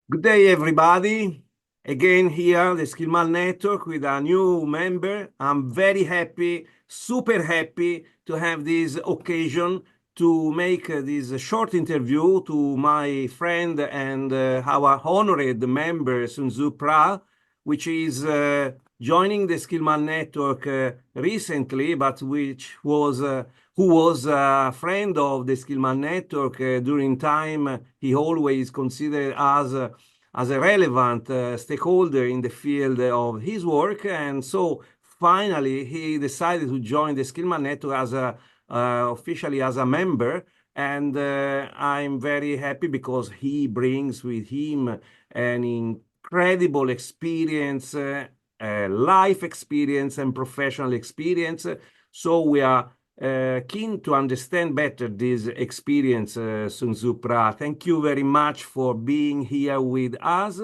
Good day, everybody. Again here, the Skillman Network with a new member. I'm very happy, super happy to have this occasion to make this short interview to my friend and our honored member, Sungsup, which is joining the Skillman Network recently, but who was a friend of the Skillman Network during time. He always considered us as a relevant stakeholder in the field of his work. And so finally, he decided to join the Skillman Network as officially as a member. And I'm very happy because he brings with him an incredible experience, life experience and professional experience. So we are keen to understand better this experience, Sungsup. Thank you very much for being here with us.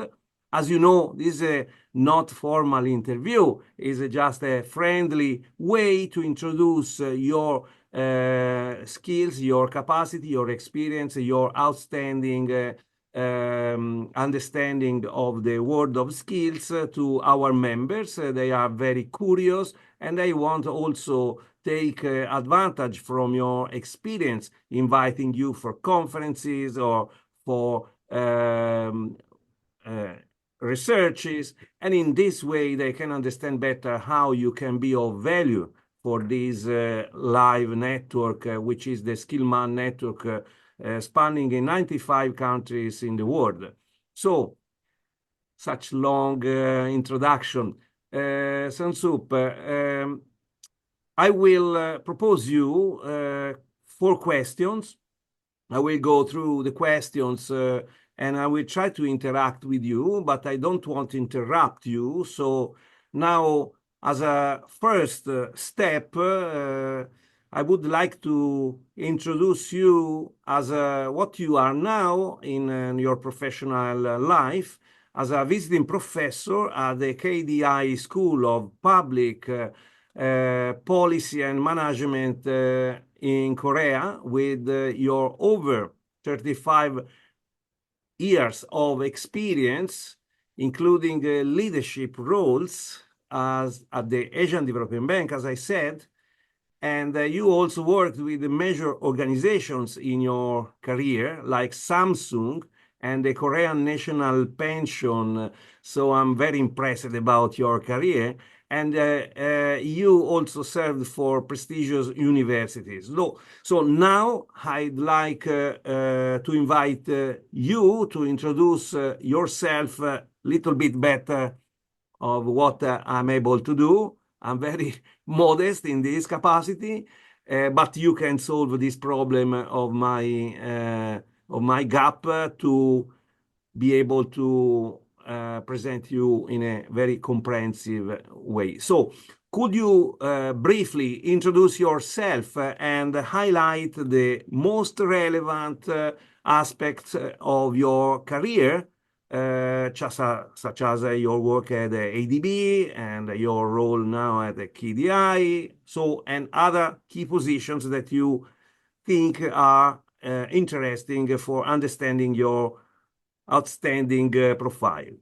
As you know, this is a not formal interview. It's just a friendly way to introduce your skills, your capacity, your experience, your outstanding understanding of the world of skills to our members. They are very curious and they want also take advantage from your experience, inviting you for conferences or for researches. And in this way, they can understand better how you can be of value for this live network, which is the Skillman network, spanning in 95 countries in the world. So, such long introduction. Sungsup, I will propose you 4 questions. I will go through the questions and I will try to interact with you, but I don't want to interrupt you. So now, as a first step, I would like to introduce you as what you are now in your professional life as a visiting professor at the KDI School of Public Policy and Management in Korea with your over 35 years of experience, including leadership roles at the Asian Development Bank, as I said. And you also worked with the major organizations in your career, like Samsung and the Korean National Pension. So I'm very impressed about your career. And you also served for prestigious universities. So now I'd like to invite you to introduce yourself a little bit better of what I'm able to do. I'm very modest in this capacity, but you can solve this problem of my gap to be able to present you in a very comprehensive way. So could you briefly introduce yourself and highlight the most relevant aspects of your career, such as your work at the ADB and your role now at the KDI, and other key positions that you think are interesting for understanding your outstanding profile.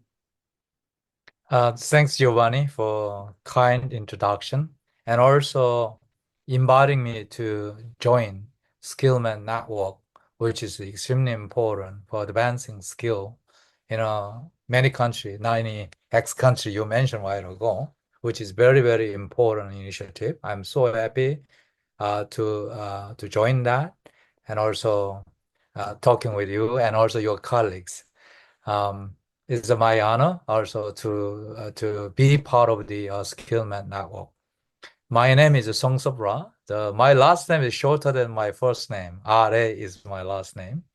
Thanks, Giovanni, for kind introduction and also inviting me to join Skillman Network, which is extremely important for advancing skill in many countries, 90 X country you mentioned a while ago, which is very, very important initiative. I'm so happy to join that and also talking with you and also your colleagues. It's my honor also to be part of the Skillman Network. My name is Sungsup. My last name is shorter than my first name. RA is my last name.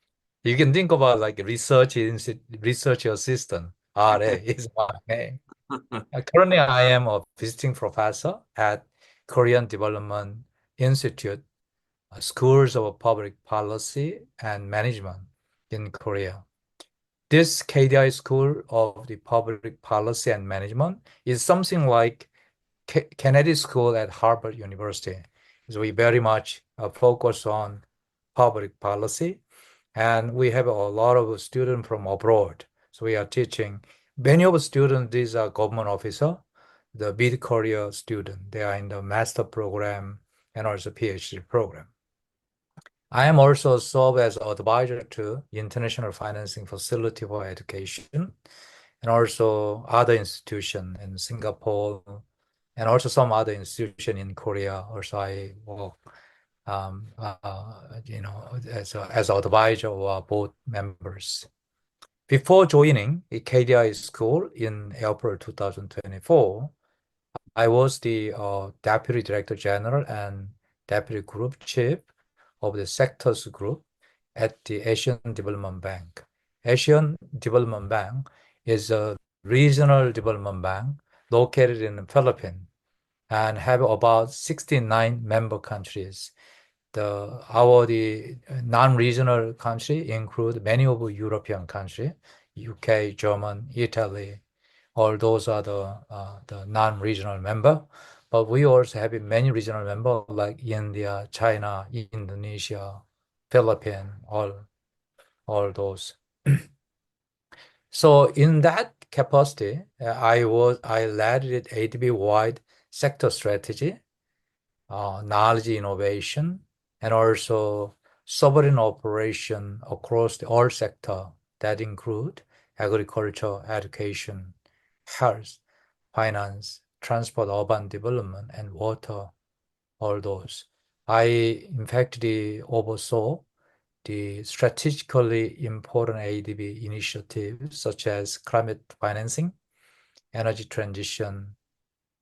You can think about like research assistant. RA is my name. Currently, I am a visiting professor at Korean Development Institute, Schools of Public Policy and Management in Korea. This KDI School of the Public Policy and Management is something like Kennedy School at Harvard University. So we very much focus on public policy, and we have a lot of students from abroad. So we are teaching many of the students, these are government officer, the mid-career student. They are in the master program and also PhD program. I am also served as advisor to International Financing Facility for Education and also other institution in Singapore and also some other institution in Korea. Also, I work, as advisor or board members. Before joining a KDI school in April 2024, I was the Deputy Director General and Deputy Group Chief of the Sectors Group at the Asian Development Bank. Asian Development Bank is a regional development bank located in the Philippines and have about 69 member countries. The non-regional country include many of European countries, UK, German, Italy. All those are the non-regional member. But we also have many regional members like India, China, Indonesia, Philippines, all those. So in that capacity, I led the ADB-wide sector strategy, knowledge innovation, and also sovereign operation across all sector that include agriculture, education, health, finance, transport, urban development, and water, all those. I, in fact, oversaw the strategically important ADB initiatives such as climate financing, energy transition,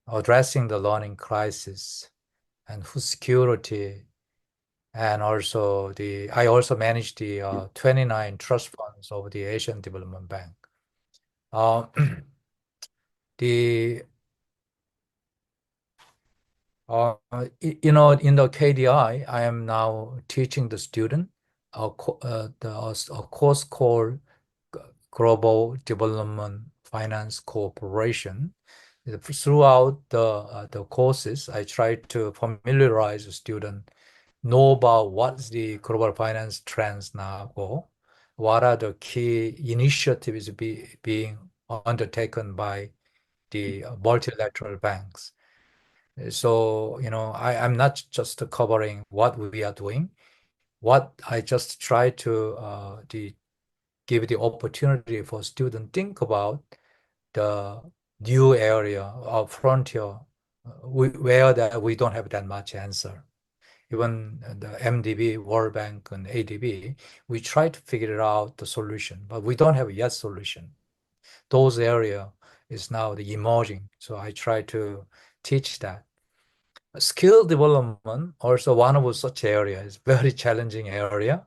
addressing the learning crisis, and food security, and also I also manage the 29 trust funds of the Asian Development Bank. In the KDI, I am now teaching the student a course called Global Development Finance Cooperation. Throughout the courses, I try to familiarize the student, know about what's the global finance trends now, or what are the key initiatives being undertaken by the multilateral banks. So, I'm not just covering what we are doing. What I just try to give the opportunity for students think about the new area of frontier where that we don't have that much answer. Even the MDB, World Bank, and ADB, we try to figure out the solution, but we don't have yet solution. Those area is now the emerging. So I try to teach that. Skill development, also one of such areas, very challenging area.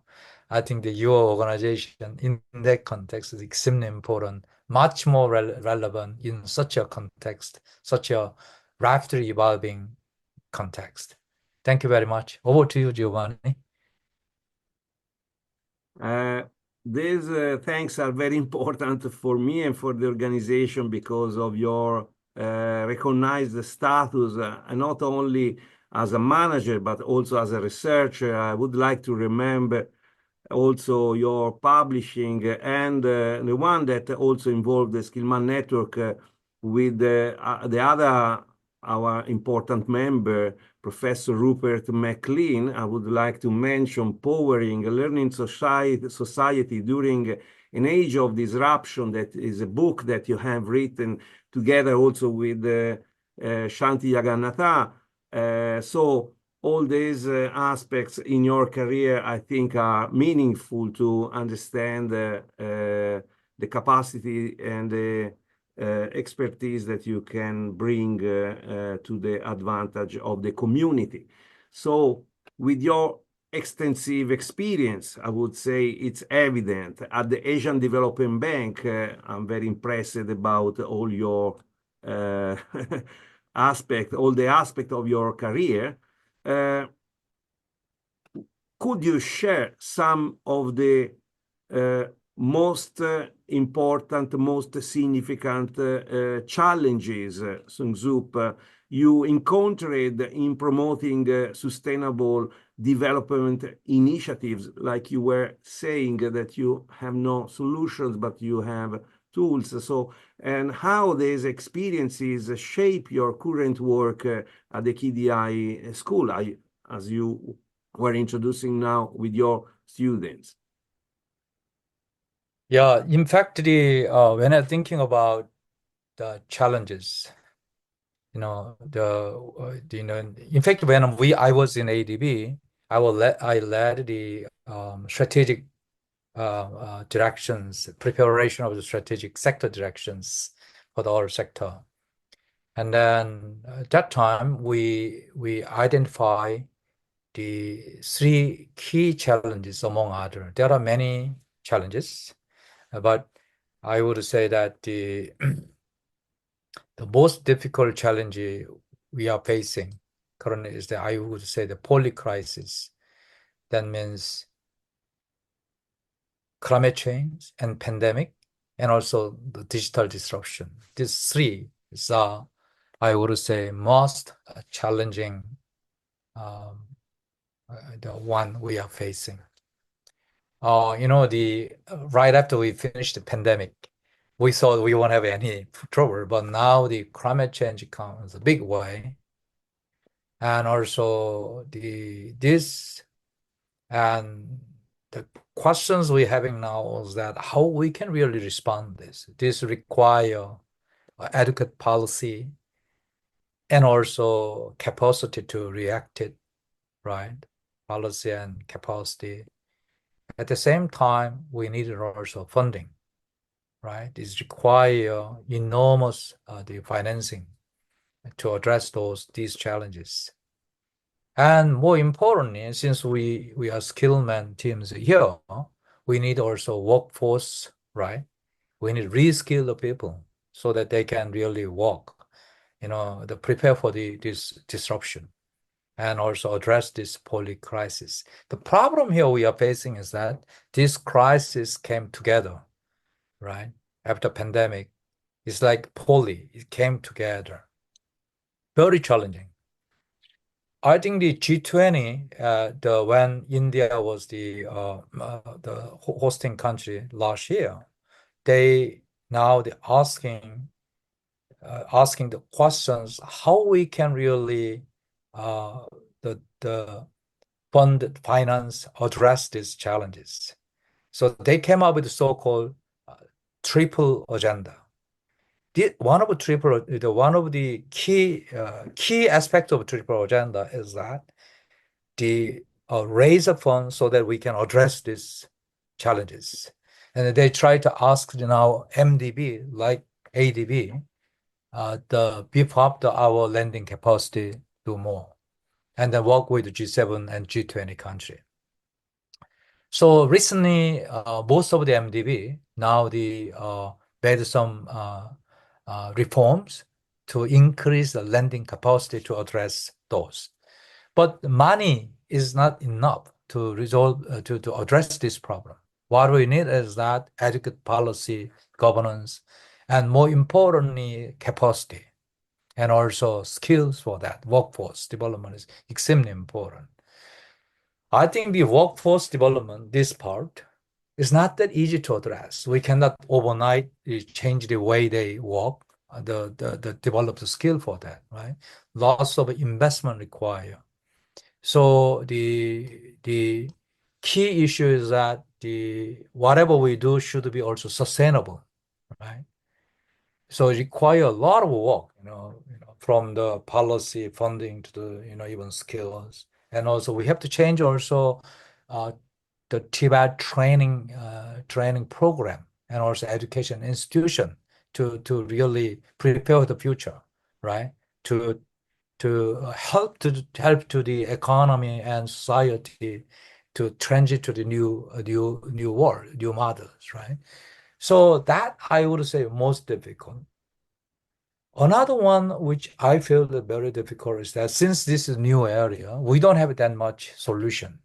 I think that your organization in that context is extremely important, much more relevant in such a context, such a rapidly evolving context. Thank you very much. Over to you, Giovanni. These thanks are very important for me and for the organization because of your recognized status, not only as a manager, but also as a researcher. I would like to remember also your publishing and the one that also involved the Skillman network with the other, our important member, Professor Rupert McLean. I would like to mention Powering a Learning Society During an Age of Disruption. That is a book that you have written together also with Shanti Yagannatha. So all these aspects in your career, I think, are meaningful to understand the capacity and the expertise that you can bring to the advantage of the community. So with your extensive experience, I would say it's evident at the Asian Development Bank. I'm very impressed about all your all the aspects of your career. Could you share some of the most important, most significant challenges, Sungsup, you encountered in promoting sustainable development initiatives, like you were saying that you have no solutions, but you have tools. So, and how these experiences shape your current work at the KDI school, as you were introducing now with your students. Yeah, in fact, when I'm thinking about the challenges, in fact, when I was in ADB, I led the strategic directions, preparation of the strategic sector directions for the oil sector. And then at that time, we identify the three key challenges among others. There are many challenges, but I would say that the most difficult challenge we are facing currently is I would say the poly crisis. That means climate change and pandemic, and also the digital disruption. These three are, I would say, most challenging, the one we are facing. Right after we finished the pandemic, we thought we won't have any trouble, but now the climate change comes a big way. And also this and the questions we're having now is that how we can really respond to this. This require adequate policy and also capacity to react it, right? Policy and capacity. At the same time, we need also funding, right? It require enormous the financing to address these challenges. And more importantly, since we are skillman teams here, we need also workforce, right? We need reskill the people so that they can really work, prepare for this disruption and also address this poly crisis. The problem here we are facing is that this crisis came together, right? After pandemic, it's like poly, it came together. Very challenging. I think the G20, when India was the hosting country last year, they're asking the questions how we can really the fund finance address these challenges. So they came up with the so-called triple agenda. One of the key aspects of triple agenda is that the raise a fund so that we can address these challenges. And they try to ask now MDB, like ADB, the beef up our lending capacity do more, and then work with the G7 and G20 country. So recently, most of the MDB now made some reforms to increase the lending capacity to address those. But money is not enough to resolve to address this problem. What we need is that adequate policy, governance, and more importantly, capacity, and also skills for that. Workforce development is extremely important. I think the workforce development, this part, is not that easy to address. We cannot overnight change the way they work, develop the skill for that, right? Lots of investment required. So the key issue is that whatever we do should be also sustainable, right? So it requires a lot of work, from the policy funding to the even skills, and also we have to change also the Tibet training program and also education institution to really prepare the future, right? To help to the economy and society to transit to the new world, new models, right? So that I would say most difficult. Another one which I feel very difficult is that since this is a new area, we don't have that much solution.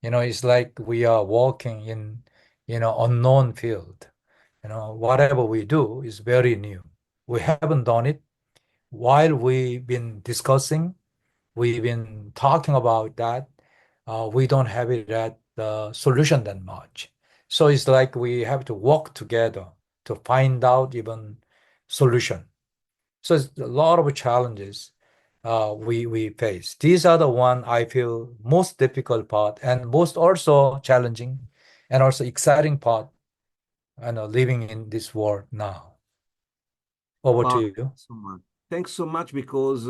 It's like we are walking in, unknown field. Whatever we do is very new. We haven't done it. While we've been discussing, we've been talking about that, we don't have it at the solution that much. So it's like we have to work together to find out even solution. So it's a lot of challenges we face. These are the one I feel most difficult part and most also challenging and also exciting part living in this world now. Over Wow, to you. so much. Thanks so much because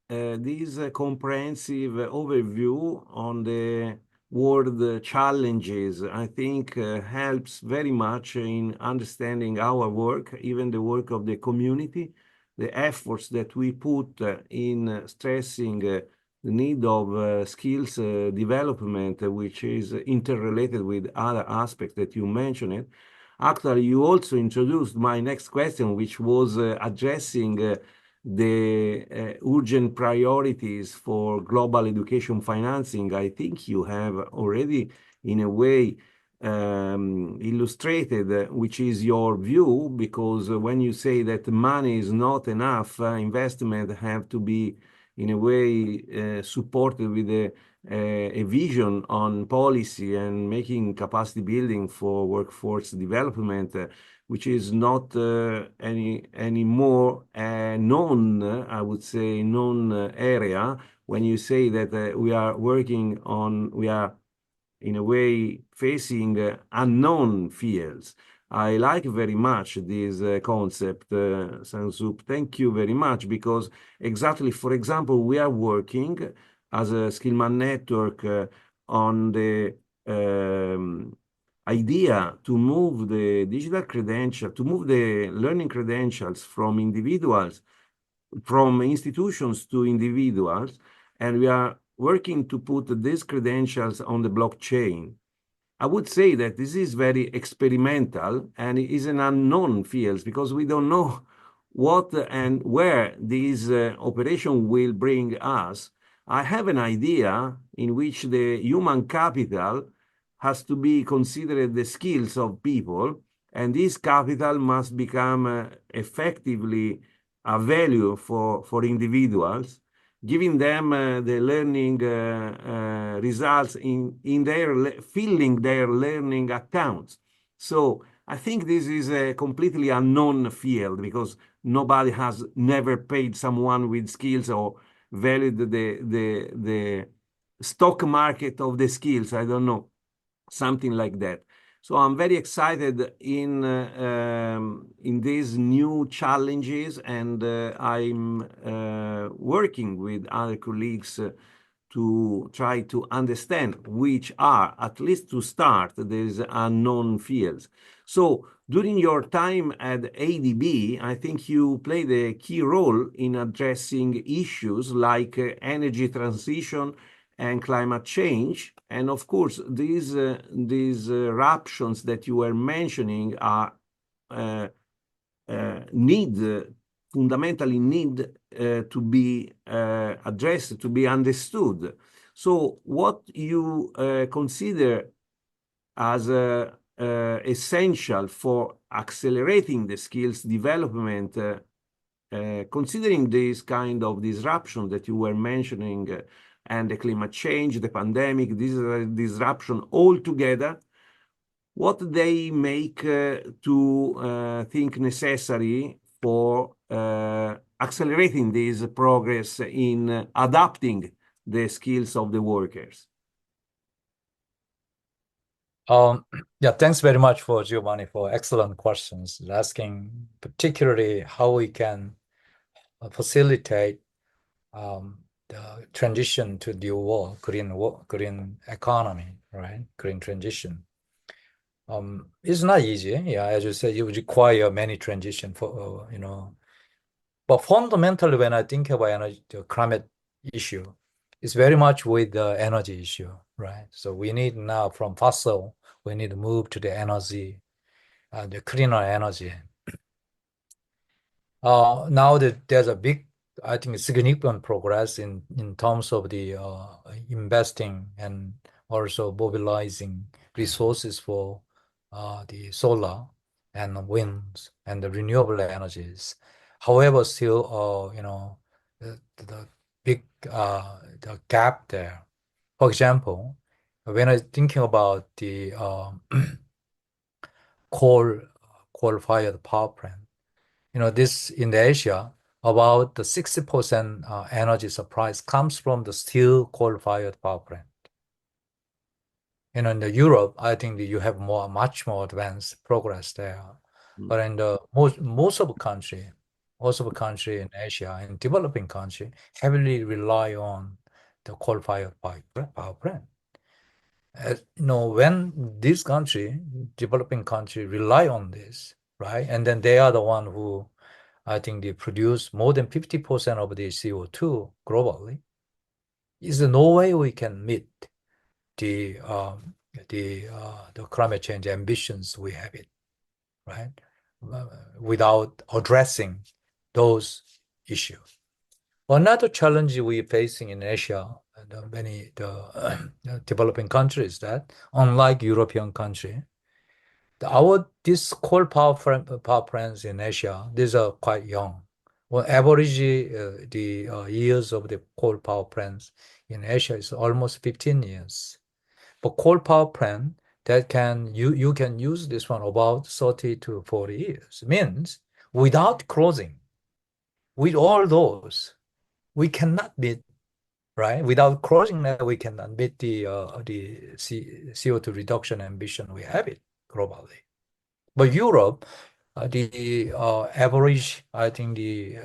this comprehensive overview on the world challenges, I think, helps very much in understanding our work, even the work of the community, the efforts that we put in stressing the need of skills development, which is interrelated with other aspects that you mentioned. Actually, you also introduced my next question, which was addressing the urgent priorities for global education financing. I think you have already, in a way, illustrated which is your view, because when you say that money is not enough, investment have to be, in a way, supported with a vision on policy and making capacity building for workforce development, which is not any more known, I would say, known area. When you say that we are working on, we are in a way facing unknown fields. I like very much this concept, Sungsup. Thank you very much, because exactly, for example, we are working as a Skillman network on the idea to move the digital credential, to move the learning credentials from individuals, from institutions to individuals, and we are working to put these credentials on the blockchain. I would say that this is very experimental and it is an unknown field because we don't know what and where this operation will bring us. I have an idea in which the human capital has to be considered the skills of people, and this capital must become effectively a value for individuals, giving them the learning results in their filling their learning accounts. So I think this is a completely unknown field because nobody has never paid someone with skills or valued the stock market of the skills. I don't know, something like that. So I'm very excited in these new challenges, and I'm working with other colleagues to try to understand which are, at least to start, these unknown fields. So during your time at ADB, I think you played a key role in addressing issues like energy transition and climate change. And of course, these eruptions that you were mentioning are fundamentally need to be addressed, to be understood. So what you consider as essential for accelerating the skills development, considering this kind of disruption that you were mentioning, and the climate change, the pandemic, this disruption all together, what they make to think necessary for accelerating this progress in adapting the skills of the workers? Yeah, thanks very much for Giovanni for excellent questions, asking particularly how we can facilitate the transition to the world, green economy, right? Green transition. It's not easy. Yeah, as you said, you require many transition for but fundamentally, when I think about energy, the climate issue, it's very much with the energy issue, right? So we need now from fossil, we need to move to the energy, the cleaner energy. Now that there's a big, I think, significant progress in terms of the investing and also mobilizing resources for the solar and winds and the renewable energies. However, still, the big the gap there. For example, when I'm thinking about the coal coal-fired power plant. This in Asia, about the 60% energy supplies comes from the steel coal-fired power plant. In the Europe, I think that you have much more advanced progress there. But in the most of the country in Asia, in developing country, heavily rely on the coal-fired power plant. When this country, developing country, rely on this, right? And then they are the one who, I think, they produce more than 50% of the CO2 globally. Is there no way we can meet the climate change ambitions we have it, right? Without addressing those issues. Another challenge we're facing in Asia, many developing countries, that unlike European country, these coal power plants in Asia, these are quite young. Well, average the years of the coal power plants in Asia is almost 15 years. But coal power plant that you can use this one about 30 to 40 years. Means without closing, with all those, we cannot meet, right? Without closing that, we cannot meet the CO2 reduction ambition we have it globally. But Europe, the average, I think the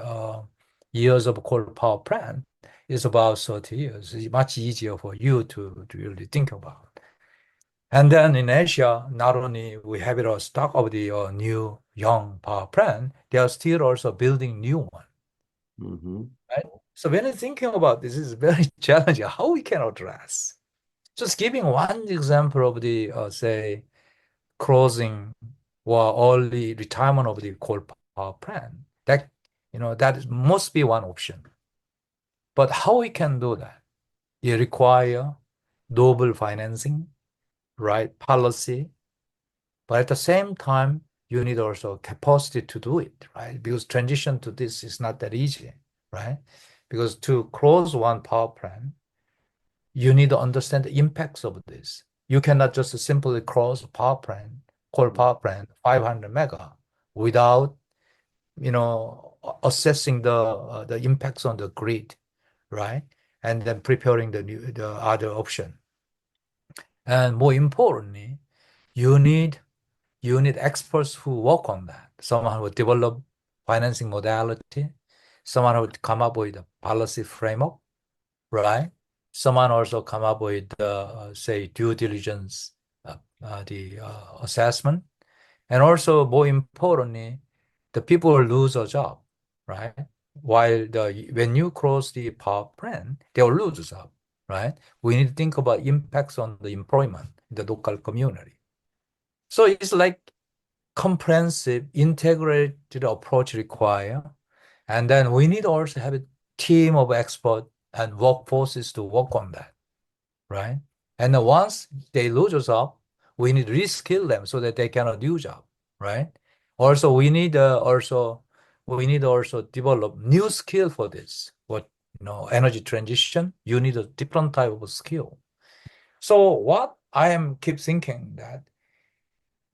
years of coal power plant is about 30 years. It's much easier for you to really think about. And then in Asia, not only we have it a stock of the new young power plant, they are still also building new one. Right? So when you're thinking about this, is very challenging. How we can address? Just giving one example of the say closing or early retirement of the coal power plant. That must be one option. But how we can do that? You require noble financing, right? Policy, but at the same time, you need also capacity to do it, right? Because transition to this is not that easy, right? Because to close one power plant, you need to understand the impacts of this. You cannot just simply close a power plant, coal power plant, 500 mega, without assessing the impacts on the grid, right? And then preparing the other option. And more importantly, you need experts who work on that. Someone who develop financing modality, someone who would come up with a policy framework, right? Someone also come up with say due diligence, the assessment, and also more importantly, the people will lose a job, right? While when you close the power plant, they'll lose a job, right? We need to think about impacts on the employment in the local community. So it's like comprehensive, integrated approach required. And then we need also have a team of experts and workforces to work on that, right? And then once they lose a job, we need to reskill them so that they cannot do job, right? Also, we need also develop new skill for this. Energy transition, you need a different type of skill. So what I am keep thinking that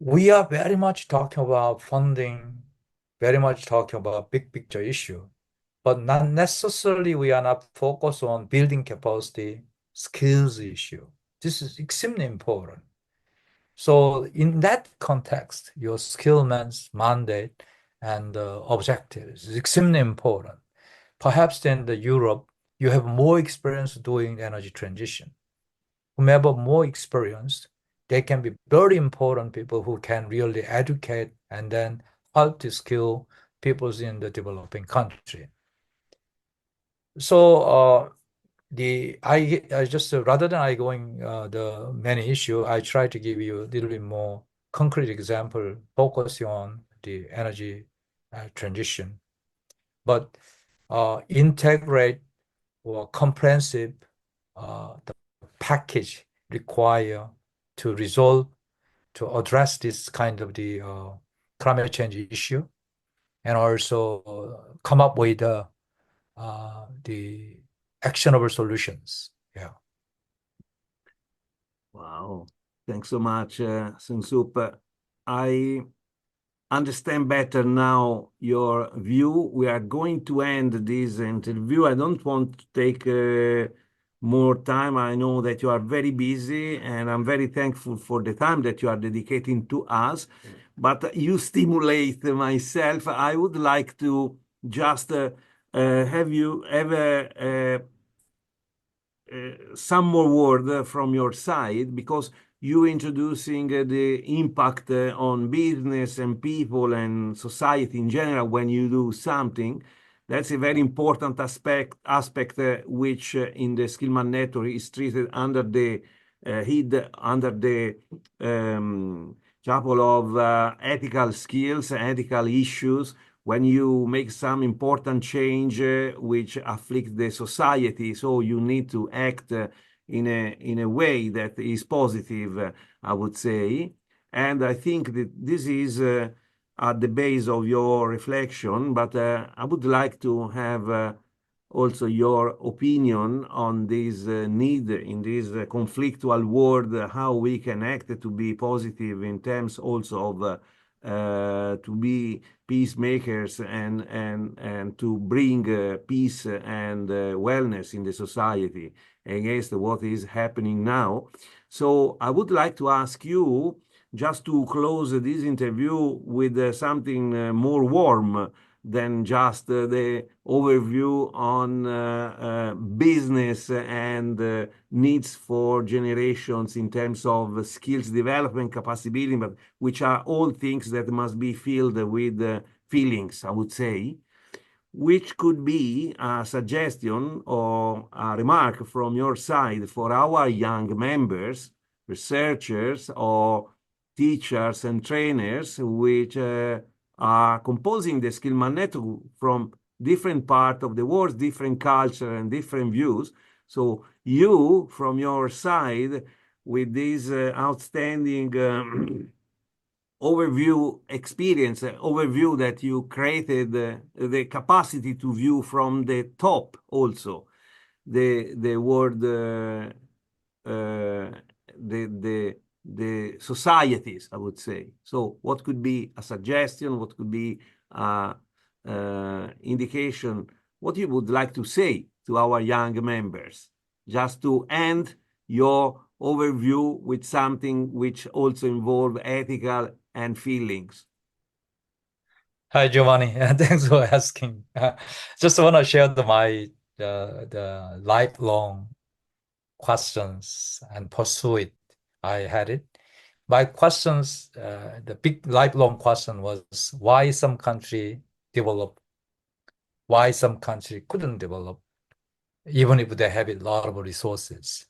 we are very much talking about funding, very much talking about big picture issue, but not necessarily we are not focused on building capacity, skills issue. This is extremely important. So in that context, your Skillman's mandate and objectives is extremely important. Perhaps in Europe, you have more experience doing energy transition. Whomever more experienced, they can be very important people who can really educate and then help to skill people in the developing country. So I just rather than I going the many issue, I try to give you a little bit more concrete example focusing on the energy transition, but integrate or comprehensive the package required to address this kind of the climate change issue, and also come up with the actionable solutions. Yeah. Wow. Thanks so much, Sungsup. I understand better now your view. We are going to end this interview. I don't want to take more time. I know that you are very busy, and I'm very thankful for the time that you are dedicating to us. But you stimulate myself. I would like to just have you ever some more word from your side, because you introducing the impact on business and people and society in general when you do something. That's a very important aspect which in the Skillman network is treated under the head, under the couple of ethical skills, ethical issues. When you make some important change which afflict the society, so you need to act in a way that is positive, I would say. And I think that this is at the base of your reflection, but I would like to have also your opinion on this need in this conflictual world, how we can act to be positive in terms also of to be peacemakers and to bring peace and wellness in the society against what is happening now. So I would like to ask you, just to close this interview with something more warm than just the overview on business and needs for generations in terms of skills development, capacity building, but which are all things that must be filled with feelings, I would say, which could be a suggestion or a remark from your side for our young members, researchers, or teachers and trainers, which are composing the Skillman network from different parts of the world, different culture and different views. So you, from your side, with this outstanding overview experience, overview that you created, the capacity to view from the top also the world, the societies, I would say. So what could be a suggestion? What could be a indication? What you would like to say to our young members, just to end your overview with something which also involve ethical and feelings? Hi, Giovanni. Thanks for asking. Just want to share the lifelong questions and pursuit I had it. My questions, the big lifelong question was why some country developed, why some country couldn't develop, even if they have a lot of resources,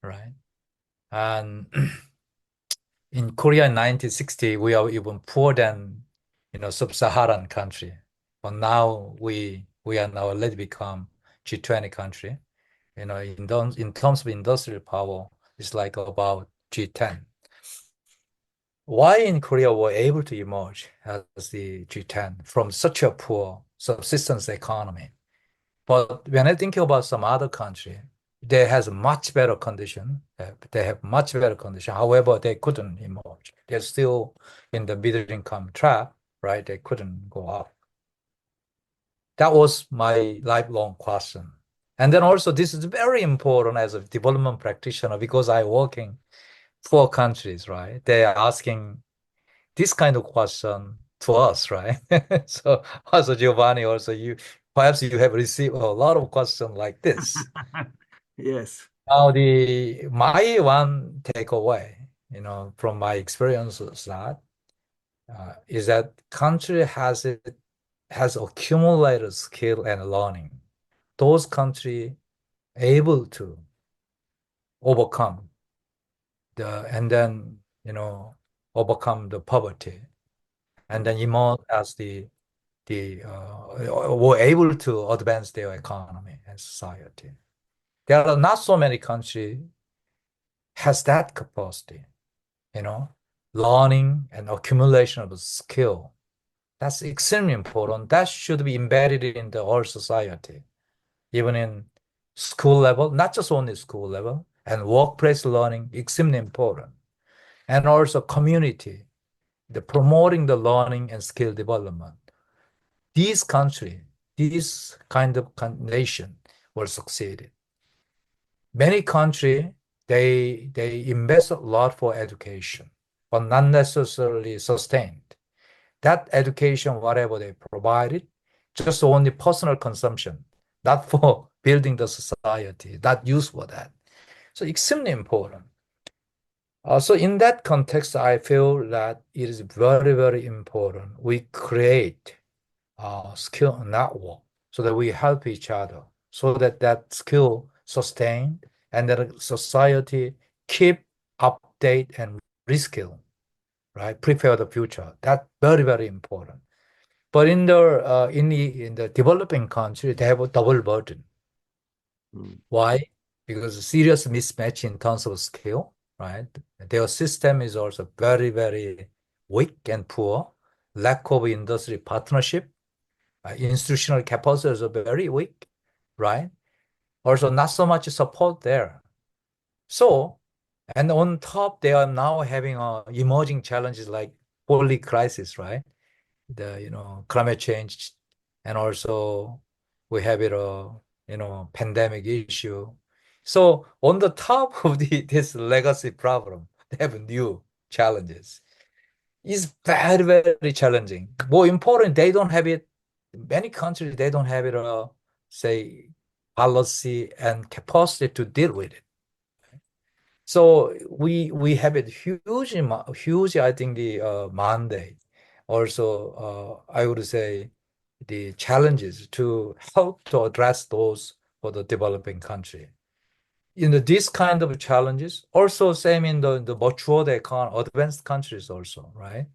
right? And in Korea in 1960, we are even poorer than sub-Saharan country. But now we are now already become G20 country. In terms of industrial power, it's like about G10. Why in Korea were able to emerge as the G10 from such a poor subsistence economy? But when I think about some other country, they has much better condition. They have much better condition. However, they couldn't emerge. They're still in the middle income trap, right? They couldn't go up. That was my lifelong question. And then also, this is very important as a development practitioner because I work in poor countries, right? They are asking this kind of question to us, right? So also Giovanni, also you, perhaps you have received a lot of questions like this. Yes. Now my one takeaway, from my experience is that country has accumulated skill and learning. Those country able to overcome and then overcome the poverty and then emerge as were able to advance their economy and society. There are not so many countries has that capacity, learning and accumulation of skill. That's extremely important. That should be embedded in the whole society, even in school level, not just only school level, and workplace learning, extremely important. And also community, the promoting the learning and skill development. These country, these kind of nation will succeed. Many country, they invest a lot for education, but not necessarily sustained. That education, whatever they provided, just only personal consumption, not for building the society, not used for that. So extremely important. So in that context, I feel that it is very, very important we create a skill network so that we help each other, so that that skill sustained and that society keep update and reskill, right? Prepare the future. That's very, very important. But in the developing country, they have a double burden. Why? Because a serious mismatch in terms of skill, right? Their system is also very, very weak and poor. Lack of industry partnership, institutional capacity is very weak, right? Also, not so much support there. So, and on top, they are now having emerging challenges like poly crisis, right? The climate change, and also we have pandemic issue. So on the top of this legacy problem, they have new challenges. It's very, very challenging. More important, they don't have it. Many countries, they don't have it, say, policy and capacity to deal with it. So we have a huge, I think, the mandate. Also, I would say the challenges to help to address those for the developing country. This kind of challenges also same in the mature advanced countries also, right?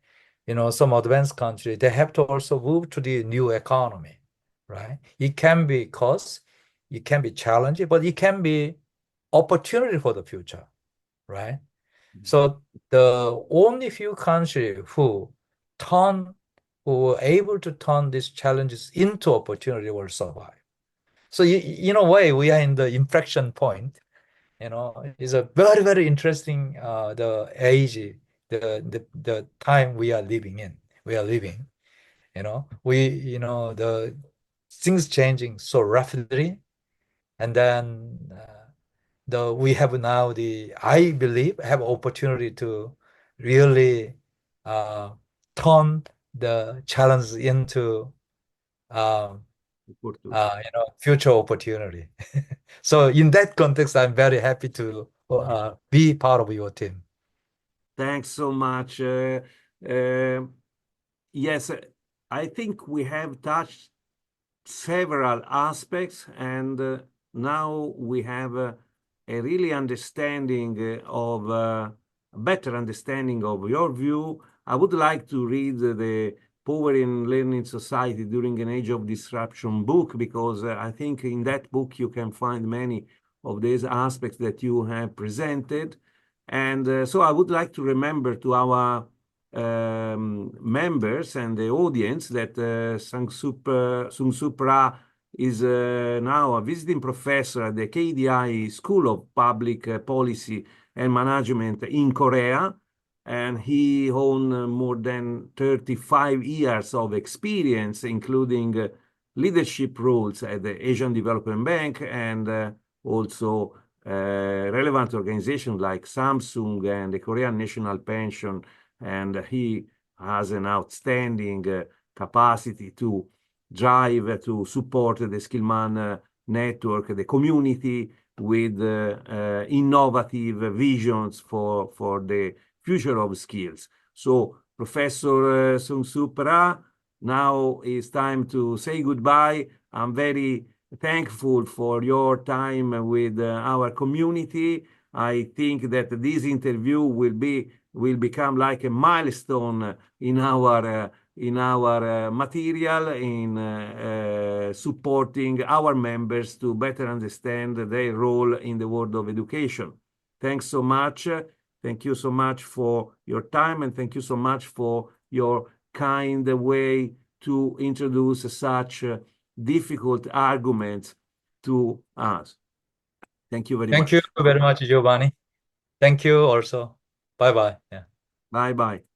Some advanced countries, they have to also move to the new economy, right? It can be cost, it can be challenging, but it can be opportunity for the future, right? So the only few countries who were able to turn these challenges into opportunity will survive. So in a way, we are in the inflection point. It's a very, very interesting the age, the time we are living in. We are living. The things changing so rapidly, and then we have now I believe, have opportunity to really turn the challenge into future opportunity. So in that context, I'm very happy to be part of your team. Thanks so much. Yes, I think we have touched several aspects, and now we have a really understanding of a better understanding of your view. I would like to read the Power in Learning Society During an Age of Disruption book, because I think in that book you can find many of these aspects that you have presented. And so I would like to remember to our members and the audience that Sungsup Ra is now a visiting professor at the KDI School of Public Policy and Management in Korea, and he owns more than 35 years of experience, including leadership roles at the Asian Development Bank and also relevant organizations like Samsung and the Korean National Pension. And he has an outstanding capacity to drive, to support the Skillman network, the community, with innovative visions for the future of skills. So, Professor Sungsup Ra, now it's time to say goodbye. I'm very thankful for your time with our community. I think that this interview will become like a milestone in our material, in supporting our members to better understand their role in the world of education. Thanks so much. Thank you so much for your time, and thank you so much for your kind way to introduce such difficult arguments to us. Thank you very much. Thank you very much, Giovanni. Thank you also. Bye-bye. Yeah. Bye-bye.